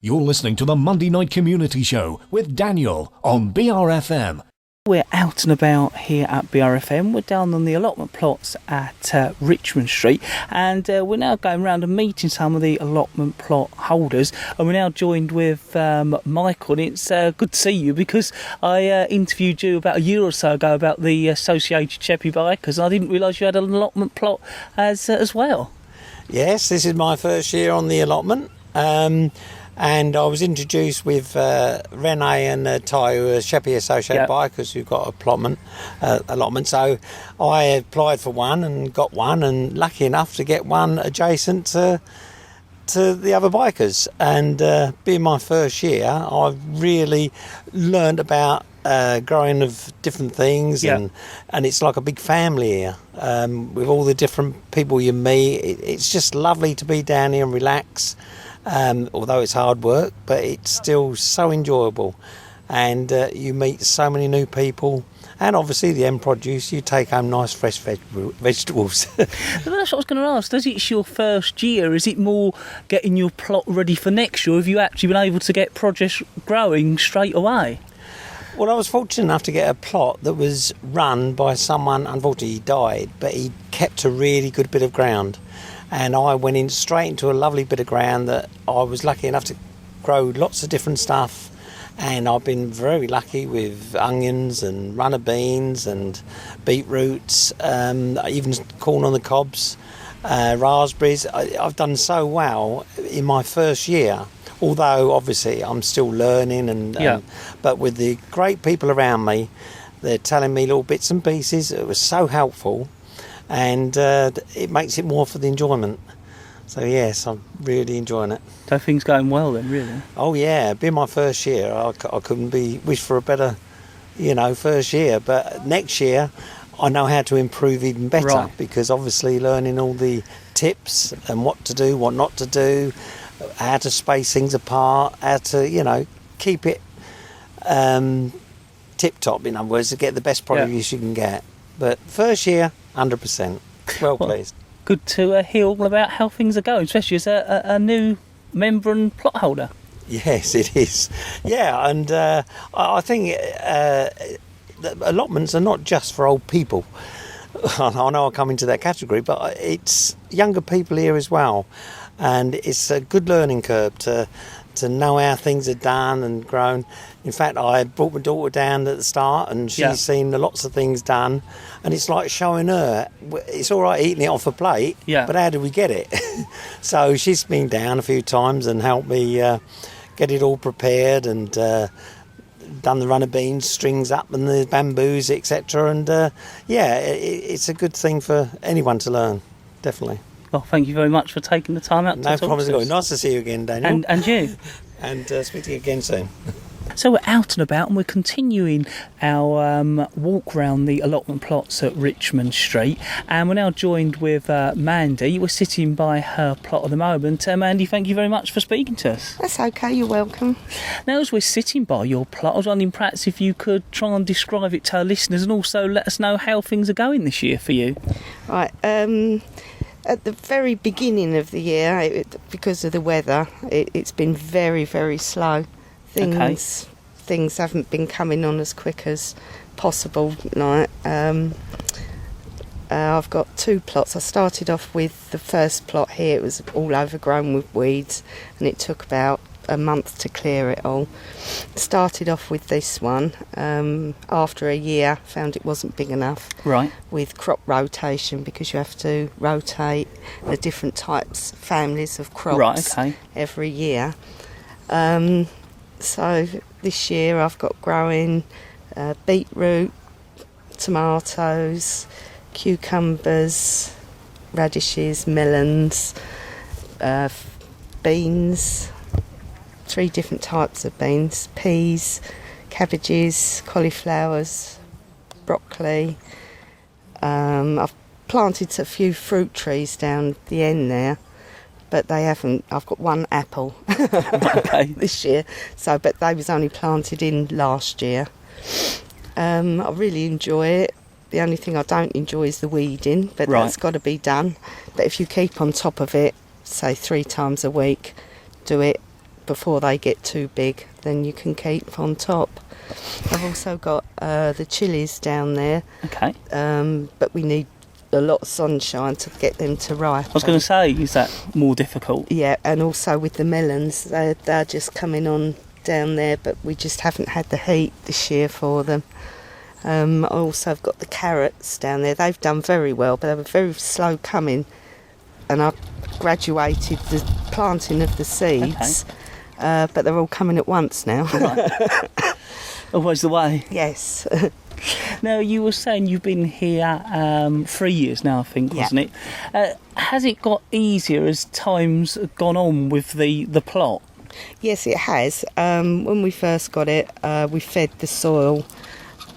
You're listening to the Monday Night Community Show with Daniel on BRFM. We're out and about here at BRFM. We're down on the allotment plots at Richmond Street, and we're now going around and meeting some of the allotment plot holders, and we're now joined with Michael, and it's good to see you because I interviewed you about a year or so ago about the Associated Sheppey bikers, and I didn't realise you had an allotment plot as well. Yes, this is my first year on the allotment. And I was introduced with Renee and Ty, who are Sheppey Associated Bikers, who've got allotment. So I applied for one and got one, and lucky enough to get one adjacent to the other bikers. And being my first year, I've really learned about growing of different things, and it's like a big family here with all the different people you meet. It's just lovely to be down here and relax. Although it's hard work, but it's still so enjoyable, and you meet so many new people, and obviously the end produce, you take home nice fresh vegetables. Well, that's what I was going to ask. As it's your first year, is it more getting your plot ready for next year, or have you actually been able to get produce growing straight away? Well, I was fortunate enough to get a plot that was run by someone. Unfortunately he died, but he kept a really good bit of ground. And I went in straight into a lovely bit of ground that I was lucky enough to grow lots of different stuff. And I've been very lucky with onions and runner beans and beetroots, even corn on the cobs, raspberries. I've done so well in my first year, although obviously I'm still learning. But with the great people around me, they're telling me little bits and pieces. It was so helpful. And it makes it more for the enjoyment. So yes, I'm really enjoying it. So things going well then, really? Oh yeah, being my first year, I couldn't wish for a better, first year. But next year, I know how to improve even better, because obviously learning all the tips and what to do, what not to do, how to space things apart, how to keep it tip top. In other words, to get the best produce you can get. But first year, 100%. Well pleased. Good to hear all about how things are going, especially as a new member and plot holder. Yes, it is. Yeah, and I think allotments are not just for old people. I know I come into that category, but it's younger people here as well. And it's a good learning curve to know how things are done and grown. In fact, I brought my daughter down at the start, and she's seen lots of things done, and it's like showing her it's all right eating it off a plate, but how do we get it? So she's been down a few times and helped me get it all prepared, and done the runner beans, strings up, and the bamboos, etc. And it's a good thing for anyone to learn, definitely. Well, thank you very much for taking the time out to talk to us. No problem at all. Nice to see you again, Daniel. And you. And speak to you again soon. So we're out and about, and we're continuing our walk around the allotment plots at Richmond Street, and we're now joined with Mandy. We're sitting by her plot at the moment. Mandy, thank you very much for speaking to us. That's okay, you're welcome. Now, as we're sitting by your plot, I was wondering perhaps if you could try and describe it to our listeners, and also let us know how things are going this year for you. Right, at the very beginning of the year, because of the weather, it's been very, very slow. Things haven't been coming on as quick as possible. I've got two plots. I started off with the first plot here. It was all overgrown with weeds, and it took about a month to clear it all. Started off with this one. After a year, found it wasn't big enough. Right. With crop rotation, because you have to rotate the different families of crops every year. So this year I've got growing beetroot, tomatoes, cucumbers, radishes, melons, beans, 3 different types of beans, peas, cabbages, cauliflowers, broccoli. I've planted a few fruit trees down the end there, but they haven't. I've got one apple this year, but they was only planted in last year. I really enjoy it. The only thing I don't enjoy is the weeding, but that's got to be done. But if you keep on top of it, say 3 times a week, do it before they get too big, then you can keep on top. I've also got the chilies down there, Okay. but we need a lot of sunshine to get them to ripen. I was going to say, is that more difficult? Yeah, and also with the melons, they're just coming on down there, but we just haven't had the heat this year for them. I also have got the carrots down there. They've done very well, but they were very slow coming, and I graduated the planting of the seeds, but they're all coming at once now. Right. Always the way. Yes. Now, you were saying you've been here 3 years now, I think, wasn't it? Has it got easier as time's gone on with the plot? Yes, it has. When we first got it, we fed the soil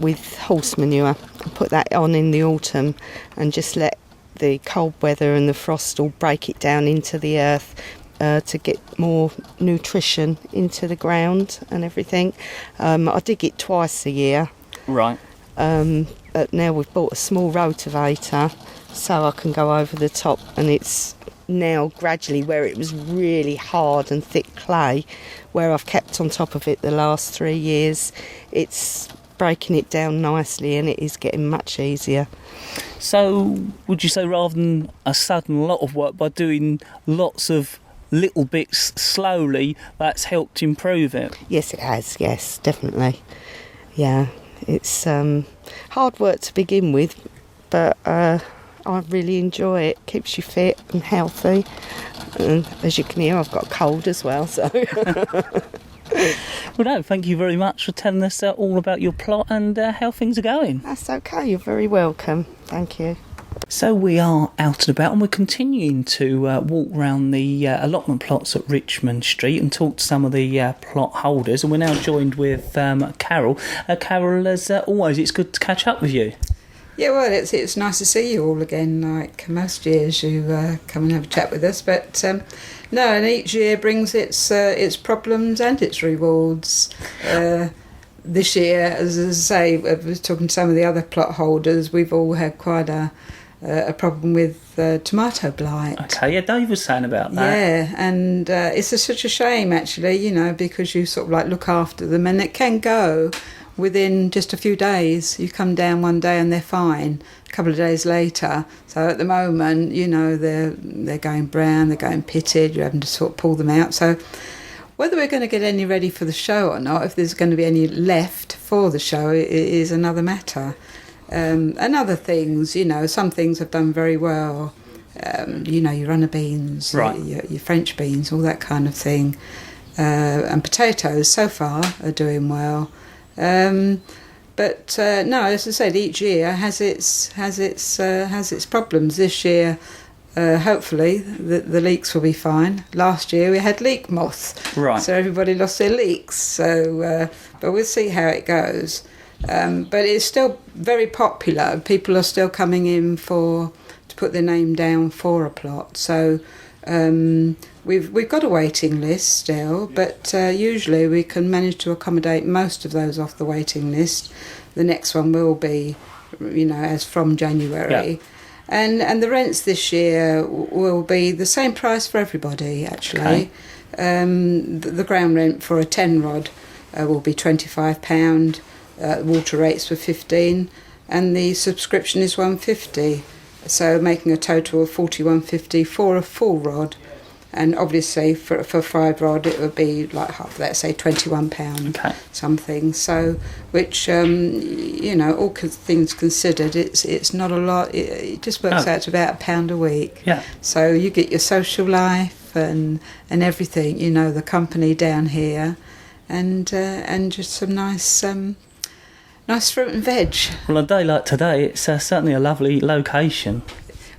with horse manure and put that on in the autumn and just let the cold weather and the frost all break it down into the earth to get more nutrition into the ground and everything. I dig it twice a year. Right. But now we've bought a small rotavator so I can go over the top, and it's now gradually, where it was really hard and thick clay, where I've kept on top of it the last 3 years, it's breaking it down nicely and it is getting much easier. So, would you say rather than a sudden lot of work, by doing lots of little bits slowly, that's helped improve it? Yes, it has, yes, definitely. Yeah, it's hard work to begin with, but I really enjoy it. Keeps you fit and healthy. And as you can hear, I've got a cold as well, so... Well, no, thank you very much for telling us all about your plot and how things are going. That's okay, you're very welcome. Thank you. So we are out and about, and we're continuing to walk around the allotment plots at Richmond Street and talk to some of the plot holders. And we're now joined with Carol. Carol, as always, it's good to catch up with you. Yeah, well, it's nice to see you all again. Like most years, you come and have a chat with us. But no, and each year brings its problems and its rewards. This year, as I say, I was talking to some of the other plot holders. We've all had quite a problem with tomato blight. Okay, yeah, Dave was saying about that. Yeah, and it's such a shame, actually, you know, because you sort of like look after them, and it can go within just a few days. You come down one day and they're fine. A couple of days later. So at the moment, you know, they're going brown, they're going pitted. You're having to sort of pull them out. So whether we're going to get any ready for the show or not, if there's going to be any left for the show, it is another matter. And other things, you know, some things have done very well. You know, your runner beans, right. your French beans, all that kind of thing. And potatoes so far are doing well. But no, as I said, each year has its problems. This year, hopefully, the leeks will be fine. Last year we had leek moth, right? So everybody lost their leeks. So, but we'll see how it goes. But it's still very popular. People are still coming in to put their name down for a plot. So. We've got a waiting list still, but usually we can manage to accommodate most of those off the waiting list. The next one will be, you know, as from January. Yeah. And the rents this year will be the same price for everybody, actually. Okay. The ground rent for a 10 rod will be £25, water rates for 15, and the subscription is £150. So making a total of £41.50 for a full rod. And obviously for 5 rod it would be like half that, say £21 something. So which you know, all things considered, it's not a lot. It just works out to about £1 a week. Yeah. So you get your social life and everything. You know, the company down here, and just some nice fruit and veg. Well, a day like today, it's certainly a lovely location.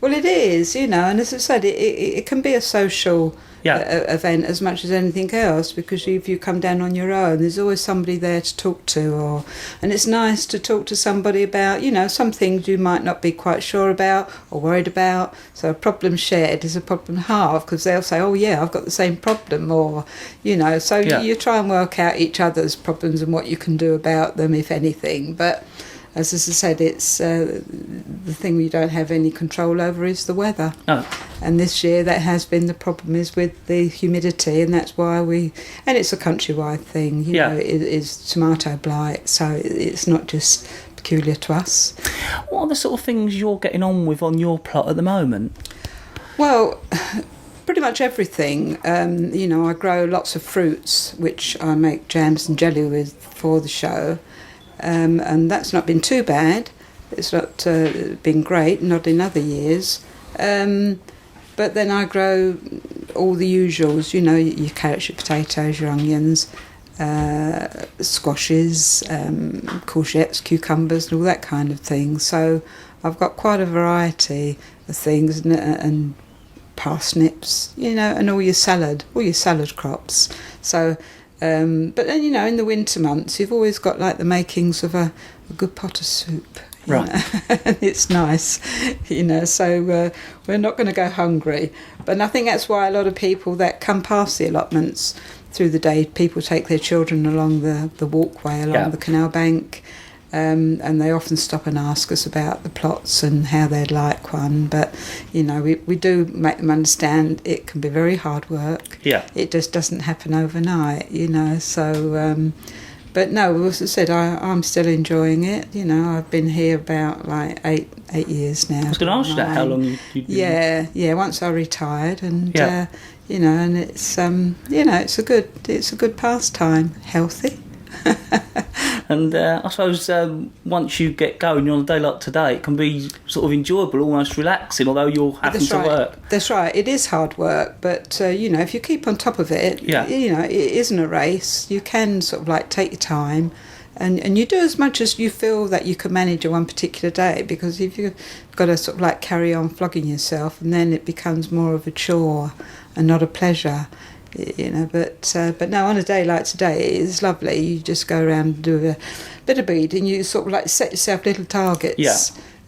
Well, it is, you know, and as I said, it can be a social event as much as anything else, because if you come down on your own, there's always somebody there to talk to, and it's nice to talk to somebody about, you know, some things you might not be quite sure about or worried about. So a problem shared is a problem halved, because they'll say, oh yeah, I've got the same problem, or, you know, so you try and work out each other's problems and what you can do about them, if anything. But as I said, it's the thing we don't have any control over is the weather. Oh. And this year that has been the problem is with the humidity, and that's why and it's a countrywide thing, you know, it is tomato blight, so it's not just peculiar to us. What are the sort of things you're getting on with on your plot at the moment? Well, pretty much everything. You know, I grow lots of fruits, which I make jams and jelly with for the show. And that's not been too bad. It's not been great, not in other years. But then I grow all the usuals, you know, your carrots, your potatoes, your onions, squashes, courgettes, cucumbers, and all that kind of thing. So I've got quite a variety of things, and parsnips, you know, and all your salad crops. So, but then, you know, in the winter months, you've always got like the makings of a good pot of soup. Right. And it's nice, you know, so we're not going to go hungry. But I think that's why a lot of people that come past the allotments through the day, people take their children along the walkway, along the canal bank, and they often stop and ask us about the plots and how they'd like one. But, you know, we do make them understand it can be very hard work. Yeah. It just doesn't happen overnight, you know, so... but no, as I said, I'm still enjoying it. You know, I've been here about like eight years now. I was going to ask you that, how long you've been here. Yeah, once I retired, and you know, and it's you know, it's a good pastime, healthy. And I suppose once you get going on a day like today, it can be sort of enjoyable, almost relaxing, although you're having to work. That's right. It is hard work, but you know, if you keep on top of it, you know, it isn't a race. You can sort of like take your time, and you do as much as you feel that you can manage in one particular day. Because if you've got to sort of like carry on flogging yourself, and then it becomes more of a chore and not a pleasure. You know, but no, on a day like today, it is lovely. You just go around and do a bit of beading. You sort of like set yourself little targets. Yeah.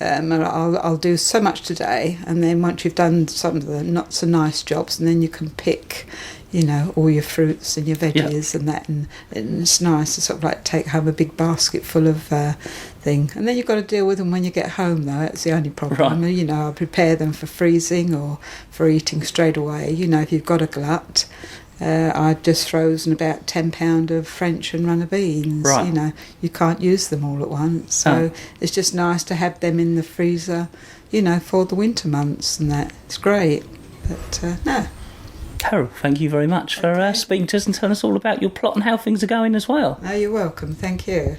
And I'll do so much today, and then once you've done some of the not so nice jobs, and then you can pick, you know, all your fruits and your veggies and that, and it's nice to sort of like take home a big basket full of thing. And then you've got to deal with them when you get home, though. That's the only problem. Right. You know, I prepare them for freezing or for eating straight away. You know, if you've got a glut. I've just frozen about £10 of French and runner beans. Right. You know, you can't use them all at once, so it's just nice to have them in the freezer, you know, for the winter months and that. It's great. But no. Carol, thank you very much for speaking to us and telling us all about your plot and how things are going as well. No, you're welcome. Thank you.